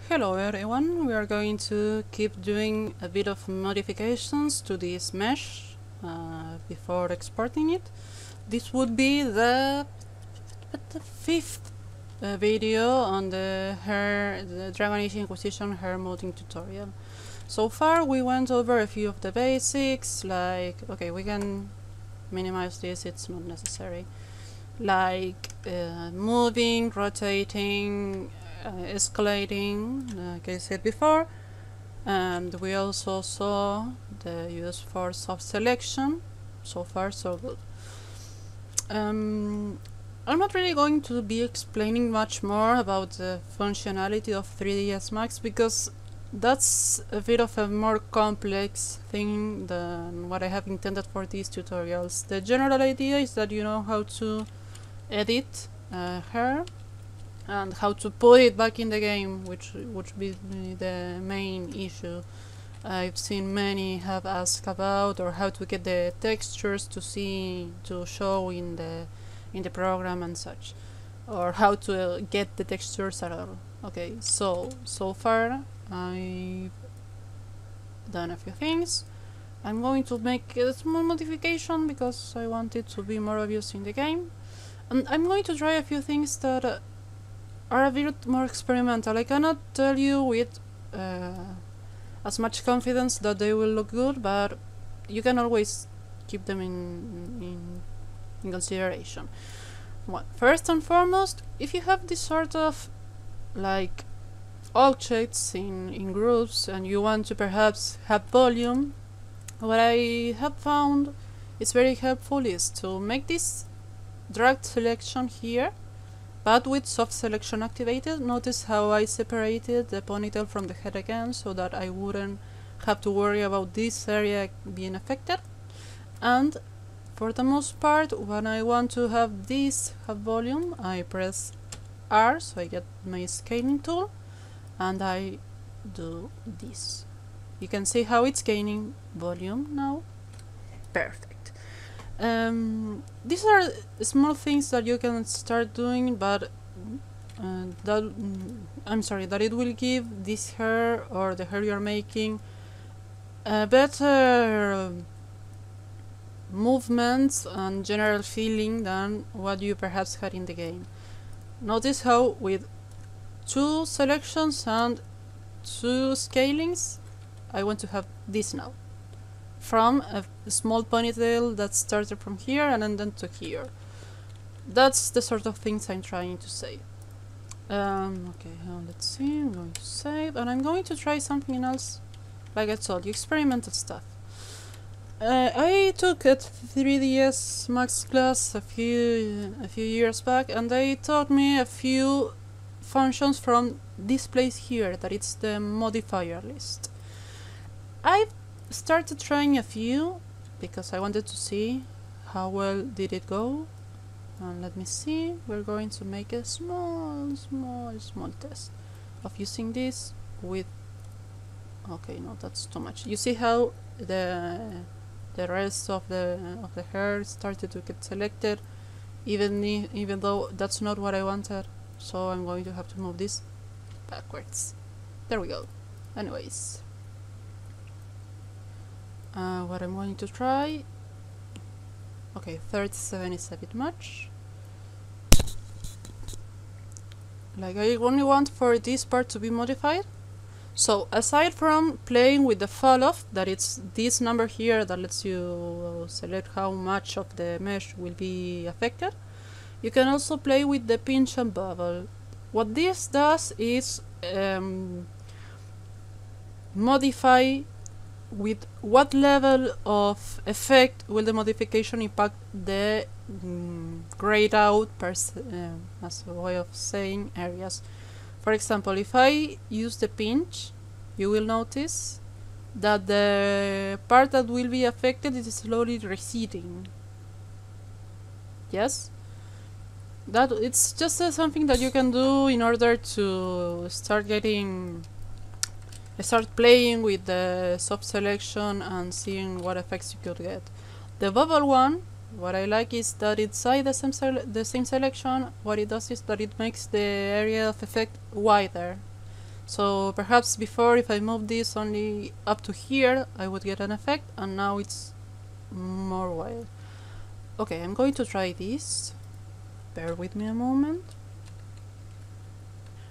Hello everyone, we are going to keep doing a bit of modifications to this mesh before exporting it. This would be the fifth video on the Dragon Age Inquisition hair modding tutorial. So far we went over a few of the basics, like, okay, we can minimize this, it's not necessary, like moving, rotating, escalating, like I said before, and we also saw the use for soft selection. So far so good. I'm not really going to be explaining much more about the functionality of 3ds Max because that's a bit of a more complex thing than what I have intended for these tutorials. The general idea is that you know how to edit hair and how to put it back in the game, which would be the main issue. I've seen many have asked about, or how to get the textures to show in the program and such, or how to get the textures at all. Okay, so far I've done a few things. I'm going to make a small modification because I want it to be more obvious in the game, and I'm going to try a few things that are a bit more experimental. I cannot tell you with as much confidence that they will look good, but you can always keep them in consideration. First and foremost, if you have this sort of like objects in groups and you want to perhaps have volume, what I have found is very helpful is to make this drag selection here, but with soft selection activated. Notice how I separated the ponytail from the head again, so that I wouldn't have to worry about this area being affected. And for the most part, when I want to have this have volume, I press R, so I get my scaling tool, and I do this. You can see how it's gaining volume now. Perfect. These are small things that you can start doing, but that it will give this hair, or the hair you're making, a better movement and general feeling than what you perhaps had in the game. Notice how with 2 selections and 2 scalings I want to have this now, from a small ponytail that started from here and then to here. That's the sort of things I'm trying to say. Okay, let's see, I'm going to save, and I'm going to try something else. Like I told you, experimental stuff. I took a 3ds Max class a few years back, and they taught me a few functions from this place here, that it's the modifier list. I've started trying a few because I wanted to see how well did it go, and let me see, we're going to make a small test of using this with, okay, no, that's too much. You see how the rest of the hair started to get selected, even though that's not what I wanted, so I'm going to have to move this backwards. There we go. Anyways, what I'm going to try, okay, 37 is a bit much. Like, I only want for this part to be modified. So aside from playing with the fall off, that it's this number here that lets you select how much of the mesh will be affected, you can also play with the pinch and bubble. What this does is modify with what level of effect will the modification impact the grayed out as a way of saying areas. For example, if I use the pinch, you will notice that the part that will be affected is slowly receding. Yes? That it's just something that you can do in order to start playing with the soft selection and seeing what effects you could get. The bubble one, what I like is that inside the same selection, what it does is that it makes the area of effect wider. So perhaps before, if I move this only up to here, I would get an effect, and now it's more wild. Okay, I'm going to try this. Bear with me a moment.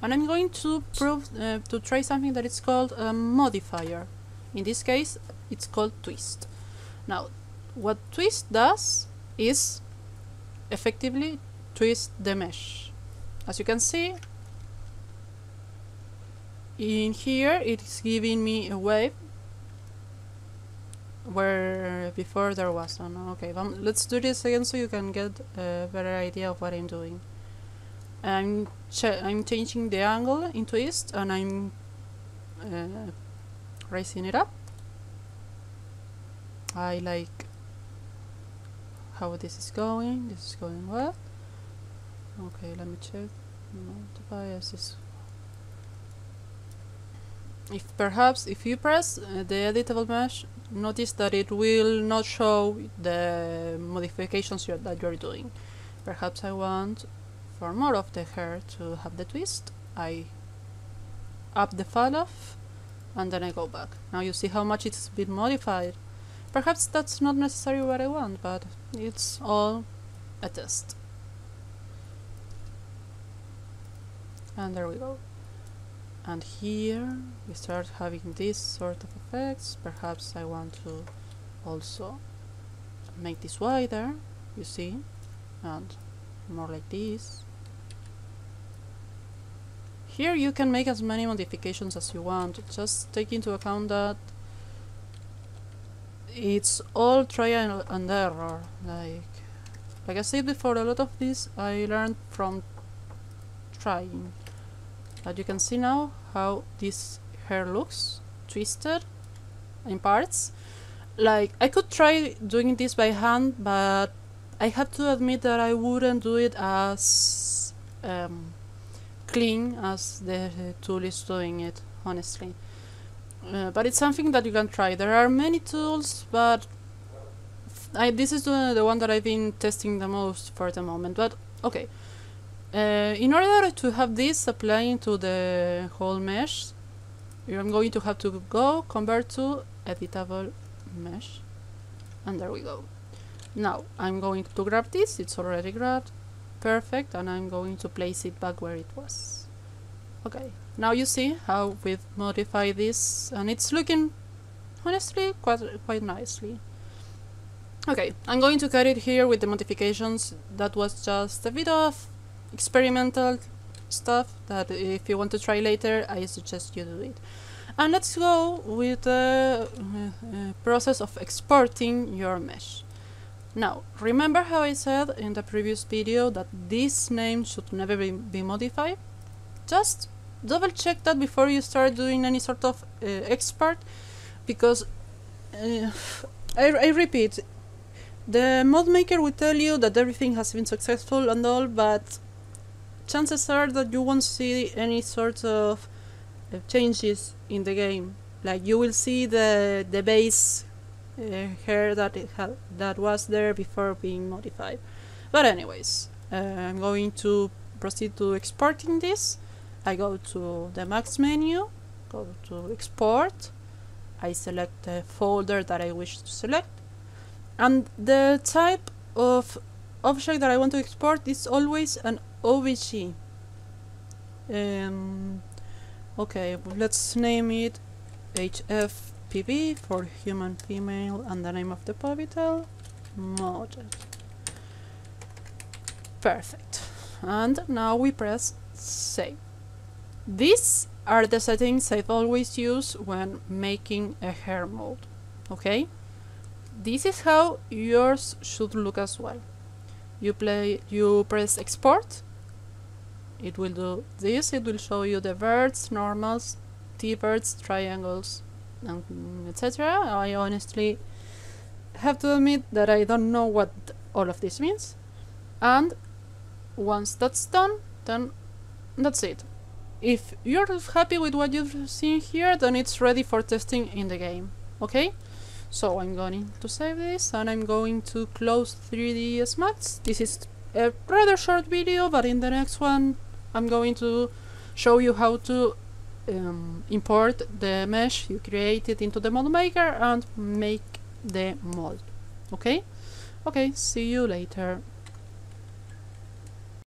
And I'm going to to try something that is called a modifier. In this case, it's called twist. Now, what twist does is effectively twist the mesh. As you can see, in here it is giving me a wave where before there was none. Okay, let's do this again so you can get a better idea of what I'm doing. I'm changing the angle in twist, and I'm raising it up. I like how this is going. This is going well. Okay, let me check. No, the bias is. If you press the editable mesh, notice that it will not show the modifications that you're doing. Perhaps I want for more of the hair to have the twist. I up the fall off, and then I go back. Now you see how much it's been modified. Perhaps that's not necessarily what I want, but it's all a test. And there we go. And here we start having this sort of effects. Perhaps I want to also make this wider, you see, and more like this. Here you can make as many modifications as you want. Just take into account that it's all trial and error. Like I said before, a lot of this I learned from trying. But you can see now how this hair looks twisted in parts. Like, I could try doing this by hand, but I have to admit that I wouldn't do it as clean as the tool is doing it, honestly. But it's something that you can try. There are many tools, but this is the one that I've been testing the most for the moment. But okay, in order to have this applying to the whole mesh, I'm going to have to go convert to editable mesh, and there we go. Now I'm going to grab this. It's already grabbed, perfect, and I'm going to place it back where it was. Okay, now you see how we've modified this, and it's looking honestly quite nicely. Okay, I'm going to cut it here with the modifications. That was just a bit of experimental stuff that if you want to try later, I suggest you do it. And let's go with the process of exporting your mesh. Now, remember how I said in the previous video that this name should never be modified? Just double check that before you start doing any sort of export, because I repeat, the mod maker will tell you that everything has been successful and all, but chances are that you won't see any sort of changes in the game. Like, you will see the base hair that was there before being modified. But anyways, I'm going to proceed to exporting this. I go to the max menu, go to export, I select the folder that I wish to select, and the type of object that I want to export is always an OBJ. Okay, let's name it HFPB for human female, and the name of the ponytail, model. Perfect. And now we press save. These are the settings I've always used when making a hair mold. Okay? This is how yours should look as well. You press export. It will do this. It will show you the verts, normals, T-verts, triangles, and etc. I honestly have to admit that I don't know what all of this means. And once that's done, then that's it. If you're happy with what you've seen here, then it's ready for testing in the game. Okay? So I'm going to save this, and I'm going to close 3ds Max. This is a rather short video, but in the next one I'm going to show you how to import the mesh you created into the mold maker and make the mold. Okay? Okay, see you later.